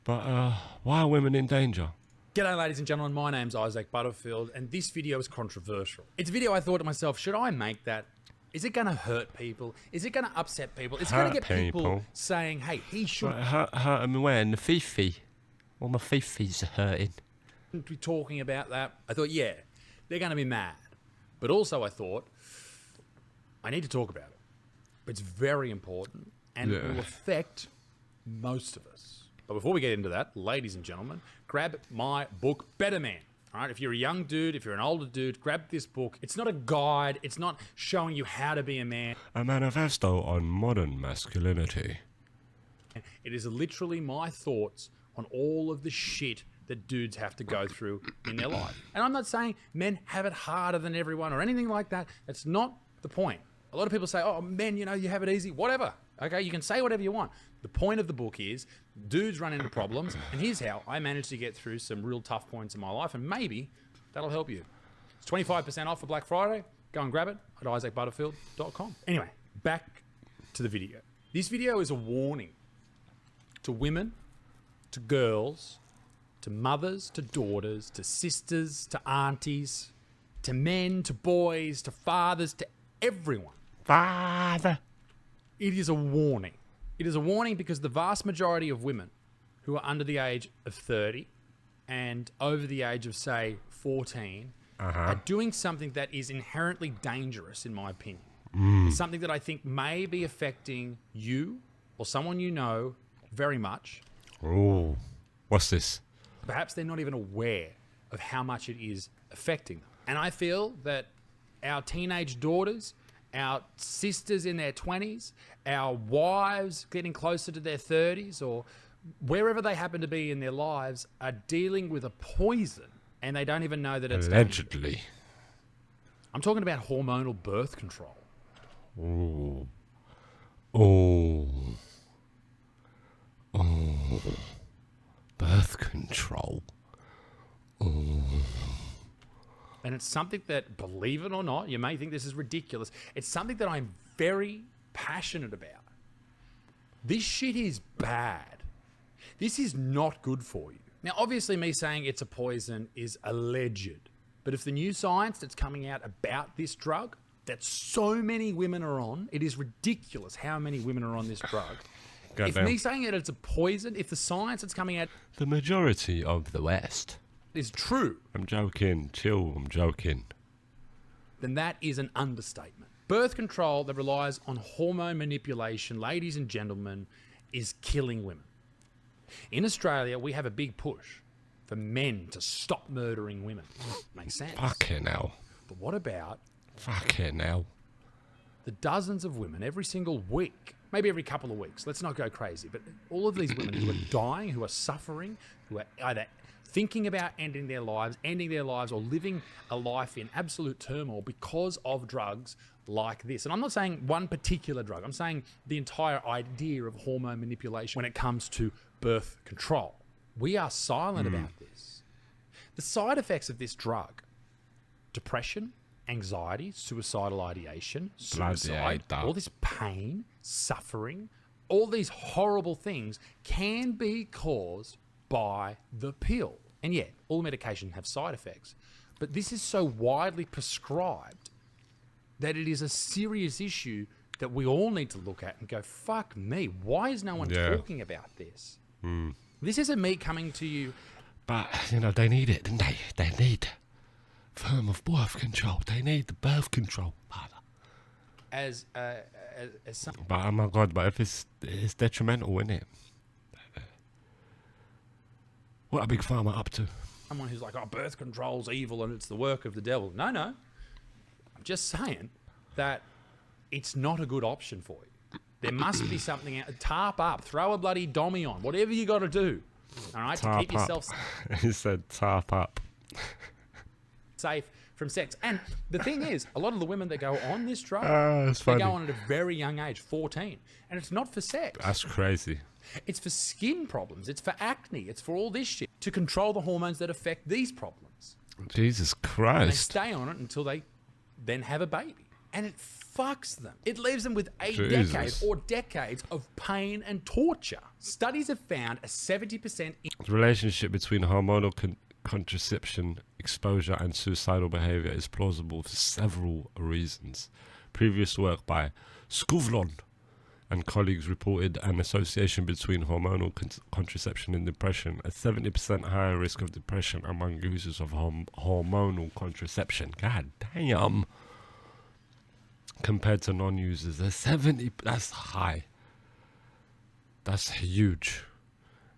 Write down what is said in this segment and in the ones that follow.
But why are women in danger? G'day ladies and gentlemen, my name's Isaac Butterfield and this video is controversial. It's a video I thought to myself, should I make that? Is it going to hurt people? Is it going to upset people? It's going to get people saying, hey, he should hurt them when? The fifi. Well, my fifi's hurting. Be talking about that. I thought, yeah, they're going to be mad. But also I thought, I need to talk about it. It's very important and it will affect most of us. But before we get into that, ladies and gentlemen, grab my book, Better Man. All right, if you're a young dude, if you're an older dude, grab this book. It's not a guide. It's not showing you how to be a man. A manifesto on modern masculinity. It is literally my thoughts on all of the shit that dudes have to go through in their life. And I'm not saying men have it harder than everyone or anything like that. That's not the point. A lot of people say, oh, men, you know, you have it easy. Whatever. Okay, you can say whatever you want. The point of the book is dudes run into problems, and here's how I managed to get through some real tough points in my life, and maybe that'll help you. It's 25% off for Black Friday. Go and grab it at isaacbutterfield.com. Anyway, back to the video. This video is a warning to women, to girls, to mothers, to daughters, to sisters, to aunties, to men, to boys, to fathers, to everyone. Father. It is a warning. It is a warning because the vast majority of women who are under the age of 30 and over the age of, say, 14 are doing something that is inherently dangerous, in my opinion. It's something that I think may be affecting you or someone you know very much. Oh, what's this? Perhaps they're not even aware of how much it is affecting them. And I feel that our teenage daughters, our sisters in their 20s, our wives getting closer to their 30s, or wherever they happen to be in their lives, are dealing with a poison and they don't even know that it's allegedly dangerous. I'm talking about hormonal birth control. Oh. Oh. Oh. Birth control. Oh. And it's something that, believe it or not, you may think this is ridiculous. It's something that I'm very passionate about. This shit is bad. This is not good for you. Now, obviously me saying it's a poison is alleged. But if the new science that's coming out about this drug, that so many women are on, it is ridiculous how many women are on this drug. If me saying that it's a poison, if the science that's coming out... The majority of the West... is true. I'm joking. Chill, I'm joking. Then that is an understatement. Birth control that relies on hormone manipulation, ladies and gentlemen, is killing women. In Australia, we have a big push for men to stop murdering women. Makes sense. Fucking hell. But what about... Fucking hell. The dozens of women every single week, maybe every couple of weeks, let's not go crazy, but all of these women who are dying, who are suffering, who are either thinking about ending their lives, or living a life in absolute turmoil because of drugs like this. And I'm not saying one particular drug. I'm saying the entire idea of hormone manipulation when it comes to birth control. We are silent about this. The side effects of this drug: depression, anxiety, suicidal ideation, suicide, all this pain, suffering, all these horrible things can be caused by the pill. And yet, all medication have side effects. But this is so widely prescribed that it is a serious issue that we all need to look at and go, fuck me, why is no one talking about this? This isn't me coming to you. But, you know, they need it, don't they? They need form of birth control. They need the birth control, father. As some... But, oh my God, but if it's detrimental, isn't it? What a big farmer up to? Someone who's like, oh, birth control's evil and it's the work of the devil. No, no. I'm just saying that it's not a good option for you. There must be something out. Tarp up. Throw a bloody dommy on. Whatever you got to do. All right? Tarp to keep yourself... He said tarp up. Safe from sex. And the thing is, a lot of the women that go on this drug, they go on at a very young age, 14. And it's not for sex. That's crazy. It's for skin problems. It's for acne. It's for all this shit to control the hormones that affect these problems. Jesus Christ. And they stay on it until they then have a baby. and it fucks them. It leaves them with a Jesus. decade or decades of pain and torture. Studies have found a 70% The relationship between hormonal contraception exposure and suicidal behavior is plausible for several reasons. Previous work by Skovlon and colleagues reported an association between hormonal contraception and depression, a 70% higher risk of depression among users of hormonal contraception. God damn. Compared to non-users, that's high. That's huge.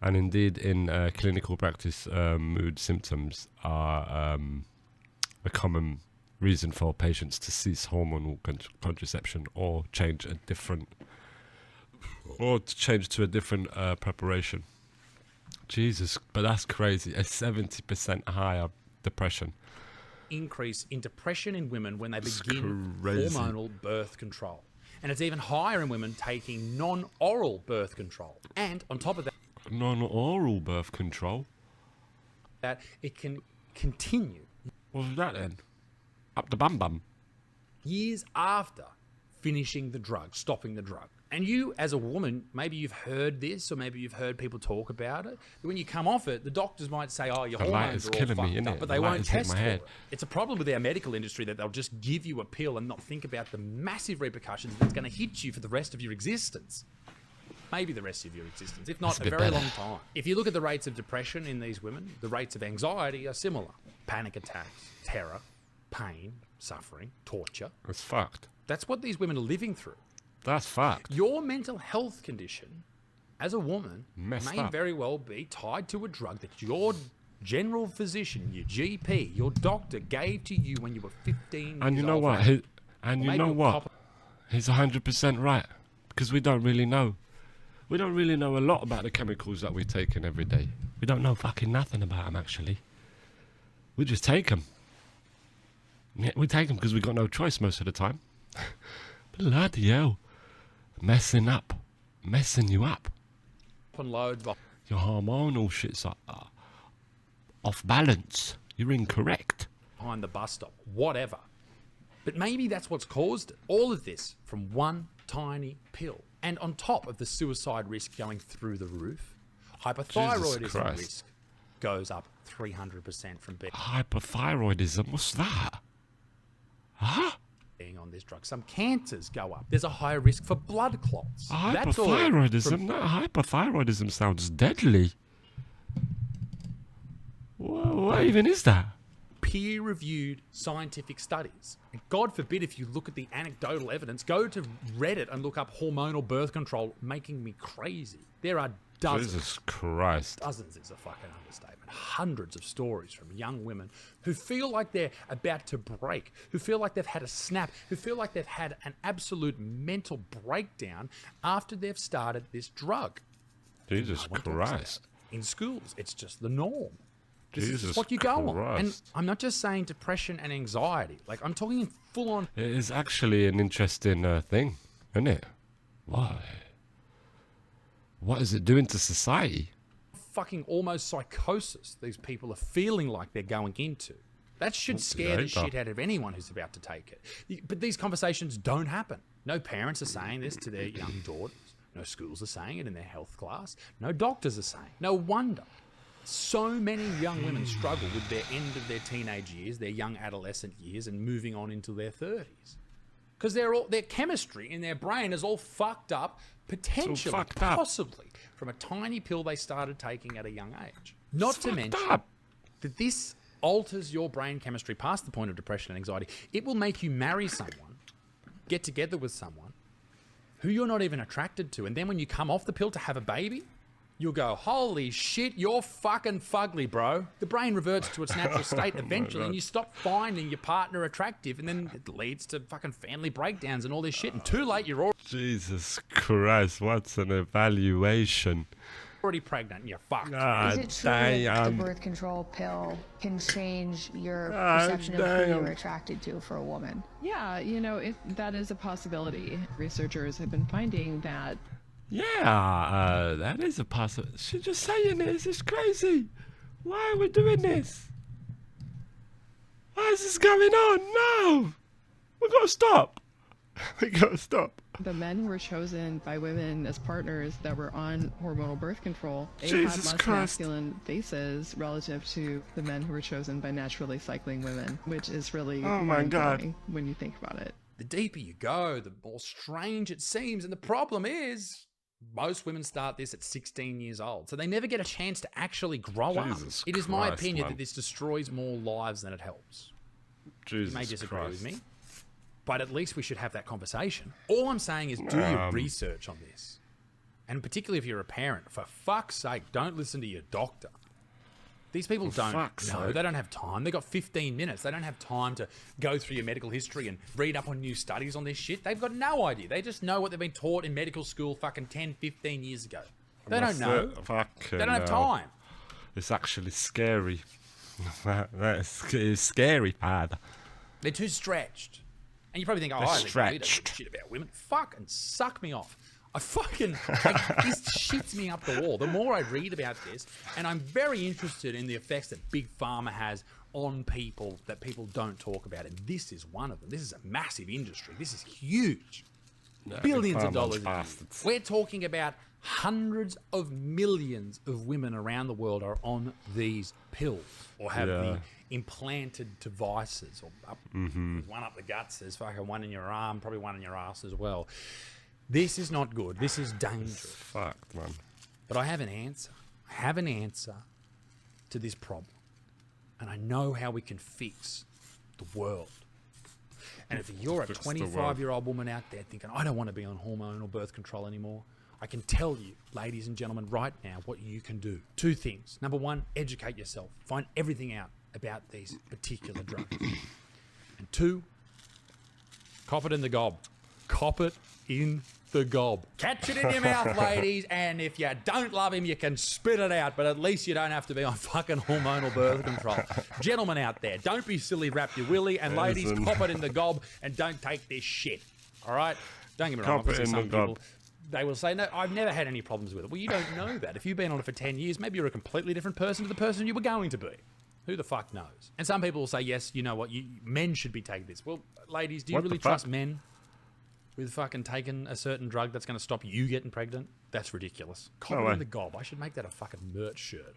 And indeed, in clinical practice, mood symptoms are a common reason for patients to cease hormonal contraception or change to a different preparation. Jesus, but that's crazy. A 70% higher depression. increase in depression in women when they It's begin crazy. hormonal birth control. And it's even higher in women taking non-oral birth control. And on top of Non-oral birth control. that, it can continue What was that then? Up the bum bum. years after finishing the drug, stopping the drug. And you, as a woman, maybe you've heard this, or maybe you've heard people talk about it. When you come off it, the doctors might say, "Oh, your The light hormones is are all killing me, fucked innit? up," but The they light won't is hitting test my for head. it. It's a problem with our medical industry that they'll just give you a pill and not think about the massive repercussions that's going to hit you for the rest of your existence. Maybe the rest of your existence, if not That's a a bit very better. long time. If you look at the rates of depression in these women, the rates of anxiety are similar. Panic attacks, terror, pain, suffering, torture. It's fucked. That's what these women are living through. That's fucked. Your mental health condition as a woman Messed may up. very well be tied to a drug that your general physician, your GP, your doctor gave to you when you were 15 And you years know old. what? Maybe a What? couple- He's 100% right. Because we don't really know. We don't really know a lot about the chemicals that we're taking every day. We don't know fucking nothing about them, actually. We just take them. Yeah, we take them because we got no choice most of the time. Bloody hell. Messing you up. and loads Your hormonal shit's off balance. You're incorrect. behind the bus stop, whatever. But maybe that's what's caused it. All of this from one tiny pill. And on top of the suicide risk going through the roof, hypothyroidism Christ. risk goes up 300% from Hypothyroidism? What's that? Huh? being on this drug. Some cancers go up. There's a higher risk for blood clots. That's all Hypothyroidism? from No, hypothyroidism sounds deadly. What even is that? peer-reviewed scientific studies. And God forbid if you look at the anecdotal evidence, go to Reddit and look up hormonal birth control, making me crazy. There are dozens. Jesus Christ. Dozens is a fucking understatement. Hundreds of stories from young women who feel like they're about to break, who feel like they've had a snap, who feel like they've had an absolute mental breakdown after they've started this drug. Jesus No one talks about Christ. it. In schools, it's just the norm. This is Jesus just what you go on. And Christ. I'm not just saying depression and anxiety. Like, I'm talking full on It is actually an interesting thing, isn't it? Why? What is it doing to society? fucking almost psychosis these people are feeling like they're going into. That should scare the yeah, shit out of anyone who's about to take it. But these conversations don't happen. No parents are saying this to their young daughters. No schools are saying it in their health class. No doctors are saying. No wonder. So many young women struggle with their end of their teenage years, their young adolescent years, and moving on into their 30s. Because their chemistry in their brain is all fucked up, potentially, fucked up. possibly, from a tiny pill they started taking at a young age. Not to Fucked mention up. that this alters your brain chemistry past the point of depression and anxiety. It will make you marry someone, get together with someone who you're not even attracted to, and then when you come off the pill to have a baby, you'll go, holy shit, you're fucking fugly, bro. The brain reverts to its natural state eventually, and you stop finding your partner attractive, and then it leads to fucking family breakdowns and all this shit, and too late, you're Jesus Christ, what's an evaluation? already pregnant and you're fucked. Is God it true that the damn. birth control pill can change your God perception of who damn. you're attracted to for a woman? Yeah, that is a possibility. Researchers have been finding that Yeah, that is a possibility. She's just saying this. It's crazy. Why are we doing this? Why is this going on? No. We've got to stop. We gotta stop. The men who were chosen by women as partners that were on hormonal birth control, they Jesus had less Christ. masculine faces relative to the men who were chosen by naturally cycling women, which is really Oh my God. mind-blowing when you think about it. The deeper you go, the more strange it seems. And the problem is, most women start this at 16 years old. So they never get a chance to actually grow Jesus up. It is my Christ, opinion man. that this destroys more lives than it helps. Jesus You may disagree Christ. with me, but at least we should have that conversation. All I'm saying is do your research on this. And particularly if you're a parent, for fuck's sake, don't listen to your doctor. These people don't fuck's know. sake. They don't have time. They've got 15 minutes. They don't have time to go through your medical history and read up on new studies on this shit. They've got no idea. They just know what they've been taught in medical school fucking 10, 15 years ago. They don't That's know. it. Fucking They don't have hell. time. It's actually scary. It's scary, father. They're too stretched. And you probably think, oh, They're I don't give a stretched. shit about women. Fucking suck me off. This shits me up the wall. The more I read about this, and I'm very interested in the effects that Big Pharma has on people that people don't talk about. And this is one of them. This is a massive industry. This is huge. Billions of Pharma's dollars a year. bastards. We're talking about hundreds of millions of women around the world are on these pills or have the implanted devices or up, one up the guts. There's fucking one in your arm, probably one in your ass as well. This is not good. This is dangerous. Fucked, man. But I have an answer. I have an answer to this problem. And I know how we can fix the world. And if you're a Fix the world. 25-year-old woman out there thinking, I don't want to be on hormonal birth control anymore, I can tell you, ladies and gentlemen, right now what you can do. Two things. Number one, educate yourself. Find everything out about these particular drugs. And two, cop it in the gob. Cop it in the gob. Catch it in your mouth, ladies, and if you don't love him, you can spit it out, but at least you don't have to be on fucking hormonal birth control. Gentlemen out there, don't be silly, wrap your willy, and ladies, Listen. cop it in the gob and don't take this shit. All right? Don't get me wrong, Cop it obviously in some the gob. people, they will say, no, I've never had any problems with it. Well, you don't know that. If you've been on it for 10 years, maybe you're a completely different person to the person you were going to be. Who the fuck knows? And some people will say, yes, you know what, men should be taking this. Well, ladies, do you What the really fuck? trust men with fucking taking a certain drug that's going to stop you getting pregnant? That's ridiculous. Cop No it way. in the gob. I should make that a fucking merch shirt.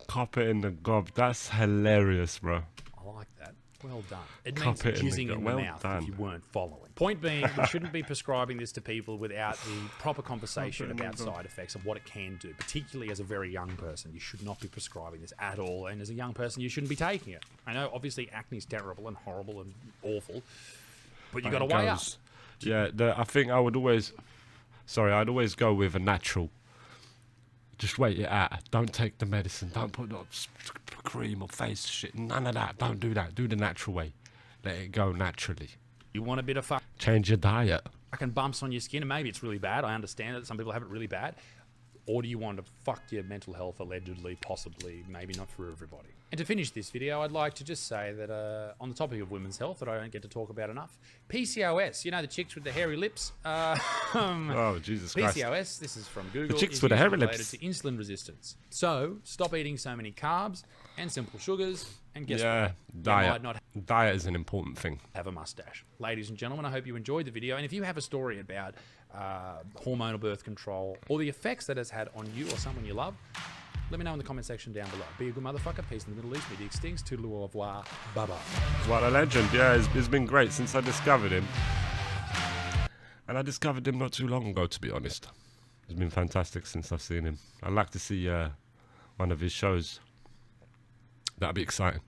Cop it in the gob. That's hilarious, bro. I like that. Well done. It Cop means it in the jizzing gob. in the Well mouth done. if you weren't following. Point being, we shouldn't be prescribing this to people without the proper conversation in the about gob. side effects and what it can do, particularly as a very young person. You should not be prescribing this at all, and as a young person, you shouldn't be taking it. I know, obviously, acne is terrible and horrible and awful, but you got to It weigh up. goes- Yeah, I think I would always... Sorry, I'd always go with a natural. Just wait it out. Don't take the medicine. Don't put no cream or face shit. None of that. Don't do that. Do the natural way. Let it go naturally. You want a bit of Change your diet. fucking bumps on your skin, and maybe it's really bad. I understand that some people have it really bad. Or do you want to fuck your mental health, allegedly, possibly, maybe not for everybody? And to finish this video, I'd like to just say that on the topic of women's health that I don't get to talk about enough, PCOS, you know the chicks with the hairy lips? Oh, Jesus Christ. PCOS, this is from Google, chicks is with the hairy usually related lips. to insulin resistance. So, stop eating so many carbs and simple sugars, and guess Yeah, what? You diet. might not Diet is an important thing. have a mustache. Ladies and gentlemen, I hope you enjoyed the video. And if you have a story about hormonal birth control or the effects that it's had on you or someone you love, let me know in the comment section down below. Be a good motherfucker. Peace in the Middle East. Media extinct. Toodaloo, au revoir. Bye-bye. What a legend. Yeah, it's been great since I discovered him. And I discovered him not too long ago, to be honest. It's been fantastic since I've seen him. I'd like to see one of his shows. That'd be exciting.